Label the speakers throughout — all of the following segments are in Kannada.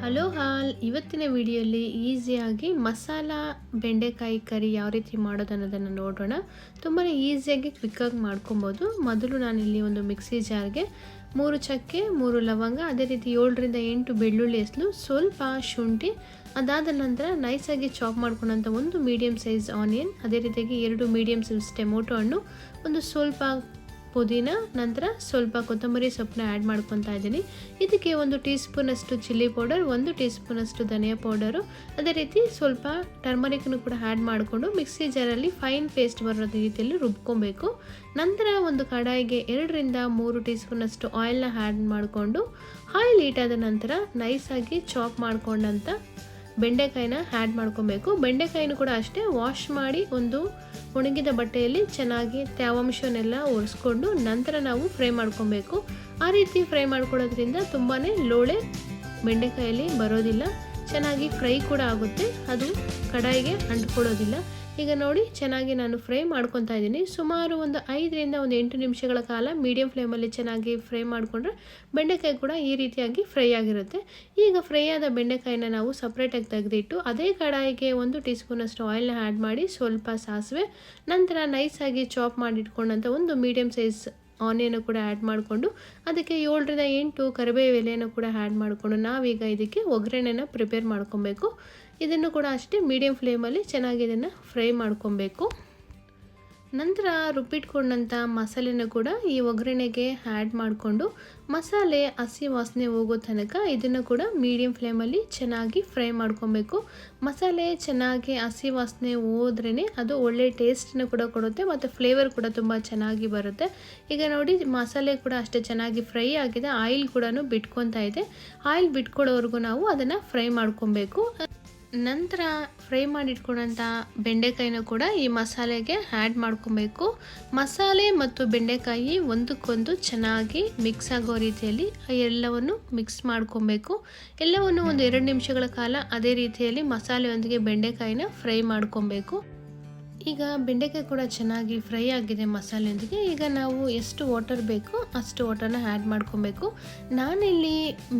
Speaker 1: ಹಲೋ ಹಾಲ್ ಇವತ್ತಿನ ವಿಡಿಯೋಲಿ ಈಸಿಯಾಗಿ ಮಸಾಲ ಬೆಂಡೆಕಾಯಿ ಕರಿ ಯಾವ ರೀತಿ ಮಾಡೋದು ಅನ್ನೋದನ್ನು ನೋಡೋಣ. ತುಂಬಾ ಈಸಿಯಾಗಿ ಕ್ವಿಕ್ಕಾಗಿ ಮಾಡ್ಕೊಬೋದು. ಮೊದಲು ನಾನಿಲ್ಲಿ ಒಂದು ಮಿಕ್ಸಿ ಜಾರ್ಗೆ 3 ಚಕ್ಕೆ 3 ಲವಂಗ, ಅದೇ ರೀತಿ 7ರಿಂದ 8 ಬೆಳ್ಳುಳ್ಳಿ ಹೆಸರು, ಸ್ವಲ್ಪ ಶುಂಠಿ, ಅದಾದ ನಂತರ ನೈಸಾಗಿ ಚಾಪ್ ಮಾಡ್ಕೊಂಡಂಥ ಒಂದು ಮೀಡಿಯಮ್ ಸೈಜ್ ಆನಿಯನ್, ಅದೇ ರೀತಿಯಾಗಿ 2 ಮೀಡಿಯಮ್ ಸೈಜ್ ಟೊಮೊಟೊ ಹಣ್ಣು, ಒಂದು ಸ್ವಲ್ಪ ಪುದೀನ, ನಂತರ ಸ್ವಲ್ಪ ಕೊತ್ತಂಬರಿ ಸೊಪ್ಪನ್ನ ಆ್ಯಡ್ ಮಾಡ್ಕೊತಾ ಇದ್ದೀನಿ. ಇದಕ್ಕೆ 1 ಟೀ ಸ್ಪೂನಷ್ಟು ಚಿಲ್ಲಿ ಪೌಡರ್, 1 ಟೀ ಸ್ಪೂನಷ್ಟು ಧನಿಯಾ ಪೌಡರು, ಅದೇ ರೀತಿ ಸ್ವಲ್ಪ ಟರ್ಮರಿಕ್ನು ಕೂಡ ಆ್ಯಡ್ ಮಾಡಿಕೊಂಡು ಮಿಕ್ಸಿ ಜಾರಲ್ಲಿ ಫೈನ್ ಪೇಸ್ಟ್ ಬರೋ ರೀತಿಯಲ್ಲಿ ರುಬ್ಕೊಬೇಕು. ನಂತರ ಒಂದು ಕಡಾಯಿಗೆ 2ರಿಂದ 3 ಟೀ ಸ್ಪೂನಷ್ಟು ಆಯಿಲ್ನ ಆ್ಯಡ್ ಮಾಡಿಕೊಂಡು ಆಯಿಲ್ ಹೀಟಾದ ನಂತರ ನೈಸಾಗಿ ಚಾಪ್ ಮಾಡ್ಕೊಂಡಂಥ ಬೆಂಡೆಕಾಯಿನ ಆ್ಯಡ್ ಮಾಡ್ಕೊಬೇಕು. ಬೆಂಡೆಕಾಯಿನೂ ಕೂಡ ಅಷ್ಟೇ ವಾಶ್ ಮಾಡಿ ಒಂದು ಒಣಗಿದ ಬಟ್ಟೆಯಲ್ಲಿ ಚೆನ್ನಾಗಿ ತೇವಾಂಶವನ್ನೆಲ್ಲ ಒರೆಸ್ಕೊಂಡು ನಂತರ ನಾವು ಫ್ರೈ ಮಾಡ್ಕೊಬೇಕು. ಆ ರೀತಿ ಫ್ರೈ ಮಾಡ್ಕೊಳ್ಳೋದ್ರಿಂದ ತುಂಬಾ ಲೋಳೆ ಬೆಂಡೆಕಾಯಲ್ಲಿ ಬರೋದಿಲ್ಲ, ಚೆನ್ನಾಗಿ ಫ್ರೈ ಕೂಡ ಆಗುತ್ತೆ, ಅದು ಕಡಾಯಿಗೆ ಅಂಟ್ಕೊಳ್ಳೋದಿಲ್ಲ. ಈಗ ನೋಡಿ ಚೆನ್ನಾಗಿ ನಾನು ಫ್ರೈ ಮಾಡ್ಕೊತಾ ಇದ್ದೀನಿ. ಸುಮಾರು ಒಂದು 5ರಿಂದ 8 ನಿಮಿಷಗಳ ಕಾಲ ಮೀಡಿಯಂ ಫ್ಲೇಮಲ್ಲಿ ಚೆನ್ನಾಗಿ ಫ್ರೈ ಮಾಡಿಕೊಂಡ್ರೆ ಬೆಂಡೆಕಾಯಿ ಕೂಡ ಈ ರೀತಿಯಾಗಿ ಫ್ರೈ ಆಗಿರುತ್ತೆ. ಈಗ ಫ್ರೈ ಆದ ಬೆಂಡೆಕಾಯಿನ ನಾವು ಸಪ್ರೇಟಾಗಿ ತೆಗೆದಿಟ್ಟು ಅದೇ ಕಡಾಯಿಗೆ 1 ಟೀ ಸ್ಪೂನಷ್ಟು ಆಯಿಲ್ನ ಆ್ಯಡ್ ಮಾಡಿ ಸ್ವಲ್ಪ ಸಾಸಿವೆ, ನಂತರ ನೈಸಾಗಿ ಚಾಪ್ ಮಾಡಿಟ್ಕೊಂಡಂಥ ಒಂದು ಮೀಡಿಯಮ್ ಸೈಜ್ ಆನಿಯನ್ನು ಕೂಡ ಆ್ಯಡ್ ಮಾಡಿಕೊಂಡು ಅದಕ್ಕೆ 7ರಿಂದ 8 ಕರಿಬೇವು ಎಲೆಯನ್ನು ಕೂಡ ಆ್ಯಡ್ ಮಾಡಿಕೊಂಡು ನಾವೀಗ ಇದಕ್ಕೆ ಒಗ್ಗರಣೆನ ಪ್ರಿಪೇರ್ ಮಾಡ್ಕೊಬೇಕು. ಇದನ್ನು ಕೂಡ ಅಷ್ಟೇ ಮೀಡಿಯಂ ಫ್ಲೇಮಲ್ಲಿ ಚೆನ್ನಾಗಿ ಇದನ್ನು ಫ್ರೈ ಮಾಡ್ಕೊಬೇಕು. ನಂತರ ರುಬ್ಬಿಟ್ಕೊಂಡಂಥ ಮಸಾಲೆನ ಕೂಡ ಈ ಒಗ್ಗರಣೆಗೆ ಆ್ಯಡ್ ಮಾಡಿಕೊಂಡು ಮಸಾಲೆ ಹಸಿ ವಾಸನೆ ಹೋಗೋ ತನಕ ಇದನ್ನು ಕೂಡ ಮೀಡಿಯಂ ಫ್ಲೇಮಲ್ಲಿ ಚೆನ್ನಾಗಿ ಫ್ರೈ ಮಾಡ್ಕೊಬೇಕು. ಮಸಾಲೆ ಚೆನ್ನಾಗಿ ಹಸಿ ವಾಸನೆ ಹೋದ್ರೇ ಅದು ಒಳ್ಳೆ ಟೇಸ್ಟನ್ನು ಕೂಡ ಕೊಡುತ್ತೆ ಮತ್ತು ಫ್ಲೇವರ್ ಕೂಡ ತುಂಬ ಚೆನ್ನಾಗಿ ಬರುತ್ತೆ. ಈಗ ನೋಡಿ ಮಸಾಲೆ ಕೂಡ ಅಷ್ಟೇ ಚೆನ್ನಾಗಿ ಫ್ರೈ ಆಗಿದೆ, ಆಯಿಲ್ ಕೂಡ ಬಿಟ್ಕೊತಾ ಇದೆ. ಆಯಿಲ್ ಬಿಟ್ಕೊಡೋವರೆಗೂ ನಾವು ಅದನ್ನು ಫ್ರೈ ಮಾಡ್ಕೊಬೇಕು. ನಂತರ ಫ್ರೈ ಮಾಡಿಟ್ಕೊಂಡಂಥ ಬೆಂಡೆಕಾಯಿನ ಕೂಡ ಈ ಮಸಾಲೆಗೆ ಆ್ಯಡ್ ಮಾಡ್ಕೊಬೇಕು. ಮಸಾಲೆ ಮತ್ತು ಬೆಂಡೆಕಾಯಿ ಒಂದಕ್ಕೊಂದು ಚೆನ್ನಾಗಿ ಮಿಕ್ಸ್ ಆಗೋ ರೀತಿಯಲ್ಲಿ ಎಲ್ಲವನ್ನು ಮಿಕ್ಸ್ ಮಾಡ್ಕೊಬೇಕು. ಎಲ್ಲವನ್ನು ಒಂದು 2 ನಿಮಿಷಗಳ ಕಾಲ ಅದೇ ರೀತಿಯಲ್ಲಿ ಮಸಾಲೆಯೊಂದಿಗೆ ಬೆಂಡೆಕಾಯಿನ ಫ್ರೈ ಮಾಡ್ಕೊಬೇಕು. ಈಗ ಬೆಂಡೆಕಾಯಿ ಕೂಡ ಚೆನ್ನಾಗಿ ಫ್ರೈ ಆಗಿದೆ ಮಸಾಲೆಯೊಂದಿಗೆ. ಈಗ ನಾವು ಎಷ್ಟು ವಾಟರ್ ಬೇಕೋ ಅಷ್ಟು ವಾಟರ್ನ ಆ್ಯಡ್ ಮಾಡ್ಕೊಬೇಕು. ನಾನಿಲ್ಲಿ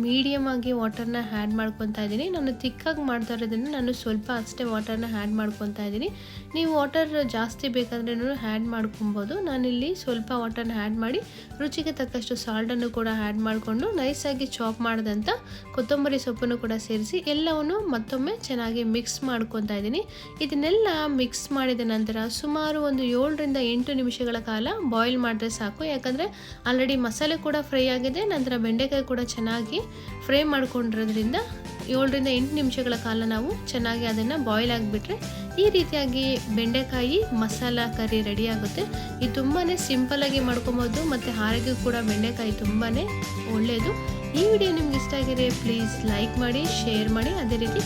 Speaker 1: ಮೀಡಿಯಮ್ ಆಗಿ ವಾಟರ್ನ ಆ್ಯಡ್ ಮಾಡ್ಕೊತಾ ಇದ್ದೀನಿ. ನಾನು ತಿಕ್ಕಾಗಿ ಮಾಡ್ತಾ ಇರೋದ್ರಿಂದ ನಾನು ಸ್ವಲ್ಪ ಅಷ್ಟೇ ವಾಟರ್ನ ಆ್ಯಡ್ ಮಾಡ್ಕೊತಾ ಇದ್ದೀನಿ. ನೀವು ವಾಟರ್ ಜಾಸ್ತಿ ಬೇಕಾದ್ರೆ ಆ್ಯಡ್ ಮಾಡ್ಕೊಬೋದು. ನಾನಿಲ್ಲಿ ಸ್ವಲ್ಪ ವಾಟರ್ನ ಆ್ಯಡ್ ಮಾಡಿ ರುಚಿಗೆ ತಕ್ಕಷ್ಟು ಸಾಲ್ಟನ್ನು ಕೂಡ ಆ್ಯಡ್ ಮಾಡಿಕೊಂಡು ನೈಸಾಗಿ ಚಾಪ್ ಮಾಡಿದಂಥ ಕೊತ್ತಂಬರಿ ಸೊಪ್ಪನ್ನು ಕೂಡ ಸೇರಿಸಿ ಎಲ್ಲವನ್ನು ಮತ್ತೊಮ್ಮೆ ಚೆನ್ನಾಗಿ ಮಿಕ್ಸ್ ಮಾಡ್ಕೊತಾ ಇದ್ದೀನಿ. ಇದನ್ನೆಲ್ಲ ಮಿಕ್ಸ್ ಮಾಡಿದ ನಂತರ ಸುಮಾರು ಒಂದು 7ರಿಂದ 8 ನಿಮಿಷಗಳ ಕಾಲ ಬಾಯ್ಲ್ ಮಾಡಿದ್ರೆ ಸಾಕು. ಯಾಕಂದರೆ ಆಲ್ರೆಡಿ ಮಸಾಲೆ ಕೂಡ ಫ್ರೈ ಆಗಿದೆ, ನಂತರ ಬೆಂಡೆಕಾಯಿ ಕೂಡ ಚೆನ್ನಾಗಿ ಫ್ರೈ ಮಾಡ್ಕೊಂಡಿರೋದ್ರಿಂದ 7ರಿಂದ 8 ನಿಮಿಷಗಳ ಕಾಲ ನಾವು ಚೆನ್ನಾಗಿ ಅದನ್ನು ಬಾಯ್ಲ್ ಆಗಿಬಿಟ್ರೆ ಈ ರೀತಿಯಾಗಿ ಬೆಂಡೆಕಾಯಿ ಮಸಾಲ ಕರಿ ರೆಡಿ ಆಗುತ್ತೆ. ಇದು ತುಂಬಾ ಸಿಂಪಲ್ಲಾಗಿ ಮಾಡ್ಕೊಬೋದು ಮತ್ತು ಆರೋಗ್ಯ ಕೂಡ ಬೆಂಡೆಕಾಯಿ ತುಂಬಾ ಒಳ್ಳೆಯದು. ಈ ವಿಡಿಯೋ ನಿಮ್ಗೆ ಇಷ್ಟ ಆಗಿದೆ ಪ್ಲೀಸ್ ಲೈಕ್ ಮಾಡಿ, ಶೇರ್ ಮಾಡಿ, ಅದೇ ರೀತಿ